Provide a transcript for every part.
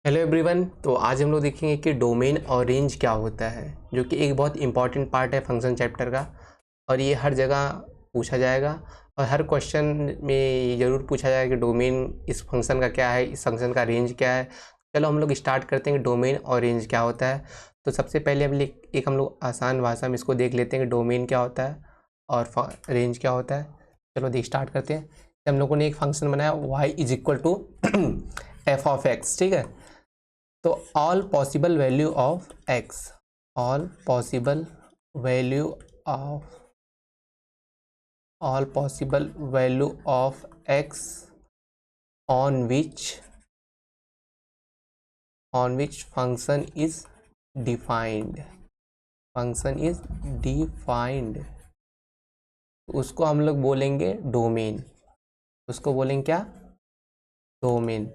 Hello everyone. तो आज हम लोग देखेंगे कि डोमेन और रेंज क्या होता है, जो कि एक बहुत इंपॉर्टेंट पार्ट है फंक्शन चैप्टर का। और ये हर जगह पूछा जाएगा और हर क्वेश्चन में ये ज़रूर पूछा जाएगा कि डोमेन इस फंक्शन का क्या है, इस फंक्शन का रेंज क्या है। चलो हम लोग स्टार्ट करते हैं कि डोमेन और रेंज क्या होता है। तो सबसे पहले हम लोग आसान भाषा में इसको देख लेते हैं कि डोमेन क्या होता है और रेंज क्या होता है। चलो देख स्टार्ट करते हैं। हम लोगों ने एक फंक्शन बनाया y is equal to F of X, ठीक है। तो all possible value of x, all possible value of all possible value of x on which function is defined उसको हम लोग बोलेंगे डोमेन। उसको बोलेंगे क्या? डोमेन।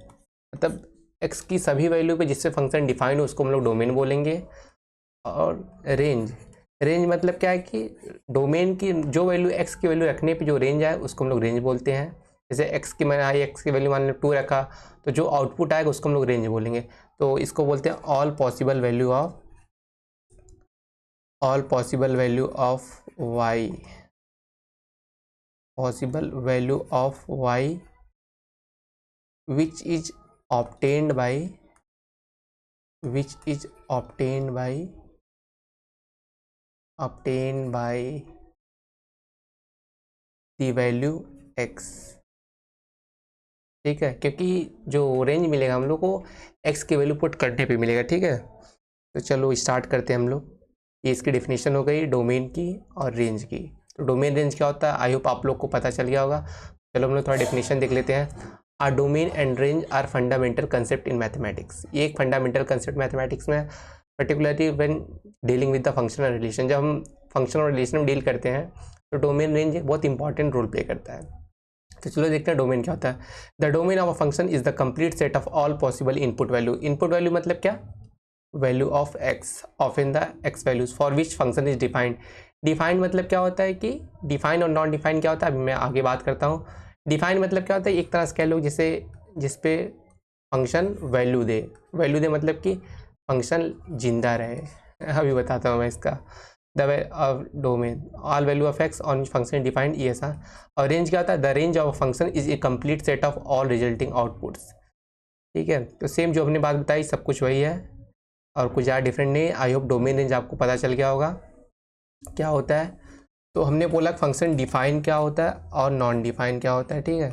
मतलब x की सभी वैल्यू पे जिससे फंक्शन डिफाइंड हो उसको हम लोग डोमेन बोलेंगे। और रेंज मतलब क्या है कि डोमेन की जो वैल्यू x की वैल्यू रखने पे जो रेंज आए उसको हम लोग रेंज बोलते हैं। जैसे x की मैंने आई x की वैल्यू मान लो 2 रखा, तो जो आउटपुट आएगा उसको हम लोग रेंज बोलेंगे। तो इसको बोलते हैं all possible value of y which is obtained by the value x, ठीक है। क्योंकि जो रेंज मिलेगा हम लोग को x की वैल्यू पुट करने पे मिलेगा, ठीक है। तो चलो स्टार्ट करते हैं हम लोग। ये इसकी डेफिनेशन हो गई डोमेन की और रेंज की। तो डोमेन रेंज क्या होता है, आई होप आप लोग को पता चल गया होगा। चलो हम लोग थोड़ा डेफिनेशन देख लेते हैं। Are domain and range are fundamental concept in mathematics. ये एक फंडामेंटल कंसेप्ट मैथमेटिक्स में, particularly when dealing with the functional relation. जब हम फंक्शनल रिलेशन में डील करते हैं तो डोमेन रेंज एक बहुत इंपॉर्टेंट रोल प्ले करता है। तो चलो देखते हैं डोमेन क्या होता है। The domain of a function is the complete set of all possible input value. Input value मतलब क्या? Value of x of in the x values for which function is defined. Defined मतलब क्या होता है कि डिफाइन और non define क्या होता है, अभी मैं आगे बात करता हूँ। डिफाइन मतलब क्या होता है, एक तरह से कह लो जिस पे फंक्शन वैल्यू दे मतलब कि फंक्शन जिंदा रहे। अभी बताता हूँ मैं इसका। The domain all value of x on function defined, ये ऐसा। और रेंज क्या होता है, the range of function is a complete set of all resulting outputs, ठीक है। तो सेम जो हमने बात बताई सब कुछ वही है और कुछ ज़्यादा डिफरेंट नहीं। आई होप डोमेन रेंज आपको पता चल गया होगा क्या होता है। तो हमने बोला फंक्शन डिफाइन क्या होता है और नॉन डिफाइन क्या होता है, ठीक है।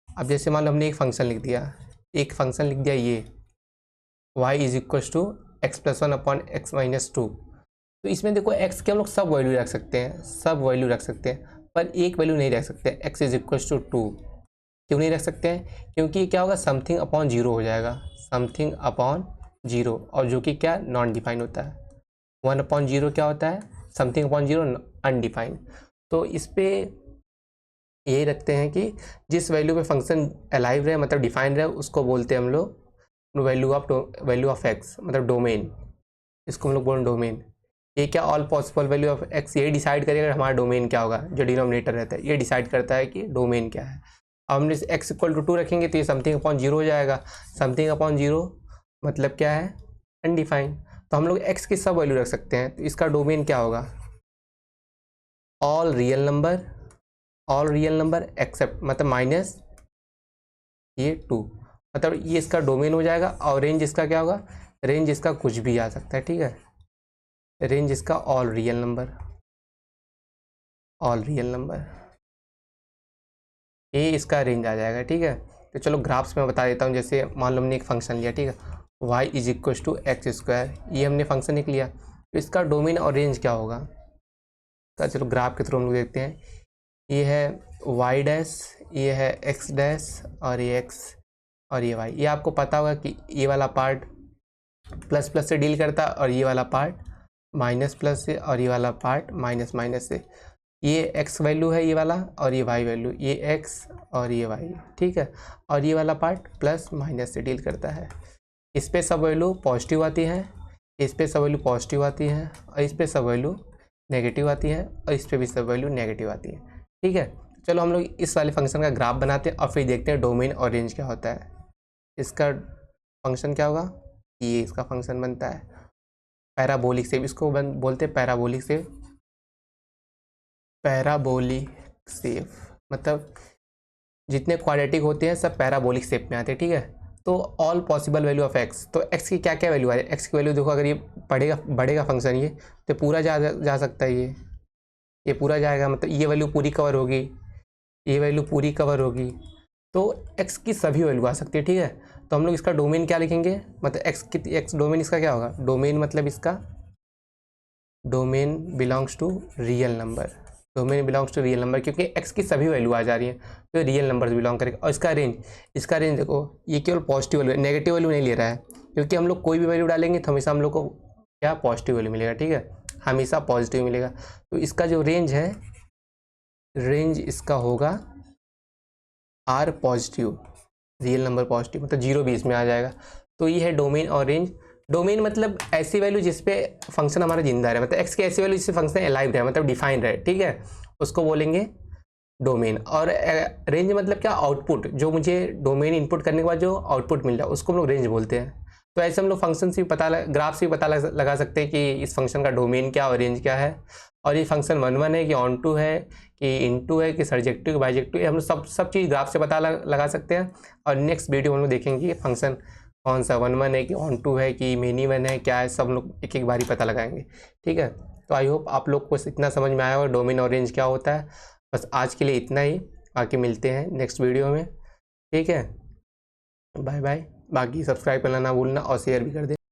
अब जैसे मान लो हमने एक फंक्शन लिख दिया ये y is equal to X plus 1 upon X minus 2। तो इसमें देखो x के हम लोग सब वैल्यू रख सकते हैं, पर एक वैल्यू नहीं रख सकते, x इज इक्वल टू 2। क्यों नहीं रख सकते हैं? क्योंकि क्या होगा, समथिंग अपॉन जीरो हो जाएगा, समथिंग अपॉन जीरो। और जो कि क्या नॉन डिफाइन होता है। 1 अपॉन जीरो क्या होता है, समथिंग अपॉन जीरो अनडिफाइंड। तो इस पे यही रखते हैं कि जिस वैल्यू पे फंक्शन अलाइव रहे मतलब डिफाइंड रहे उसको बोलते हैं हम लोग वैल्यू ऑफ एक्स, मतलब डोमेन। इसको हम लोग बोलें डोमेन। ये क्या all possible value of x यही डिसाइड करेगा हमारा डोमेन क्या होगा। जो डिनोमिनेटर रहता है ये डिसाइड करता है कि डोमेन क्या है। अब हमने एक्स इक्वल टू 2 रखेंगे तो ये समथिंग अपॉन जीरो हो जाएगा। समथिंग अपॉन जीरो मतलब क्या है, अनडिफाइंड। तो हम लोग एक्स की सब वैल्यू रख सकते हैं, तो इसका डोमेन क्या होगा, ऑल रियल नंबर एक्सेप्ट मतलब माइनस ये 2, मतलब ये इसका डोमेन हो जाएगा। और रेंज इसका क्या होगा, रेंज इसका कुछ भी आ सकता है, ठीक है। रेंज इसका ऑल रियल नंबर ये इसका रेंज आ जाएगा, ठीक है। तो चलो ग्राफ्स में बता देता हूँ। जैसे मान लो हमने एक फंक्शन लिया, ठीक है, y is equal to X square, ये हमने फंक्शन एक लिया, तो इसका डोमेन और रेंज क्या होगा। तो चलो ग्राफ के थ्रू हम लोग देखते हैं। ये है y डैश, ये है x डैश, और ये x और ये y। ये आपको पता होगा कि ये वाला पार्ट प्लस प्लस से डील करता है और ये वाला पार्ट माइनस प्लस से, और ये वाला पार्ट माइनस माइनस से। ये x वैल्यू है ये वाला, और ये y वैल्यू, ये x और ये y, ठीक है। और ये वाला पार्ट प्लस माइनस से डील करता है। इस पे सब वैल्यू पॉजिटिव आती है, इस पे सब वैल्यू पॉजिटिव आती है, और इस पे सब वैल्यू नेगेटिव आती है, और इस पे भी सब वैल्यू नेगेटिव आती है, ठीक है। चलो हम लोग इस वाले फंक्शन का ग्राफ बनाते हैं और फिर देखते हैं डोमेन और रेंज क्या होता है। इसका फंक्शन क्या होगा, ये इसका फंक्शन बनता है। पैराबोलिक सेव इसको बोलते हैं, पैराबोलिक सेव। पैराबोलिक सेव मतलब जितने क्वाड्रेटिक होते हैं सब पैराबोलिक शेप में आते हैं, ठीक है। तो all possible value of x, तो एक्स की क्या क्या वैल्यू आ रही है, एक्स की वैल्यू देखो, अगर ये बढ़ेगा फंक्शन ये, तो पूरा जा सकता है, ये पूरा जाएगा, मतलब ये वैल्यू पूरी कवर होगी, ये वैल्यू पूरी कवर होगी, तो एक्स की सभी वैल्यू आ सकती है, ठीक है। तो हम लोग इसका डोमेन क्या लिखेंगे, मतलब एक्स डोमेन इसका क्या होगा, डोमेन मतलब इसका domain belongs to real number, domain belongs to real number, क्योंकि एक्स की सभी वैल्यू आ जा रही है तो रियल नंबर से बिलोंग करेगा। और इसका रेंज देखो, ये केवल पॉजिटिव वैल्यू, नेगेटिव वैल्यू नहीं ले रहा है, क्योंकि हम लोग कोई भी वैल्यू डालेंगे तो हमेशा हम लोग को क्या पॉजिटिव वैल्यू मिलेगा, ठीक है, हमेशा पॉजिटिव मिलेगा। तो इसका जो रेंज है, रेंज इसका होगा R positive, real number positive, मतलब 0 भी इसमें आ जाएगा। तो ये है डोमेन और रेंज। डोमेन मतलब ऐसी वैल्यू जिसपे फंक्शन हमारा जिंदा रहे, मतलब एक्स की ऐसी वैल्यू जिससे फंक्शन अलाइव रहे, मतलब डिफाइन रहे, ठीक है, उसको बोलेंगे डोमेन। और रेंज मतलब क्या, आउटपुट, जो मुझे डोमेन इनपुट करने के बाद जो आउटपुट मिल रहा है उसको हम लोग रेंज बोलते हैं। तो ऐसे हम लोग फंक्शन से ग्राफ से भी पता लगा सकते हैं कि इस फंक्शन का डोमेन क्या और रेंज क्या है, और ये फंक्शन 1 है कि ऑन टू है कि इनटू है कि सर्जेक्टिव बाइजेक्टिव, हम लोग सब चीज़ ग्राफ से पता लगा सकते हैं। और नेक्स्ट वीडियो हम लोग देखेंगे कि फंक्शन कौन सा 1 है कि ऑन टू है कि मेनी वन है क्या है, सब लोग एक एक बारी पता लगाएंगे, ठीक है। तो आई होप आप लोग को इतना समझ में आया और डोमेन और रेंज क्या होता है। बस आज के लिए इतना ही, बाकी मिलते हैं नेक्स्ट वीडियो में, ठीक है, बाय बाय। बाकी सब्सक्राइब करना ना भूलना और शेयर भी कर दें।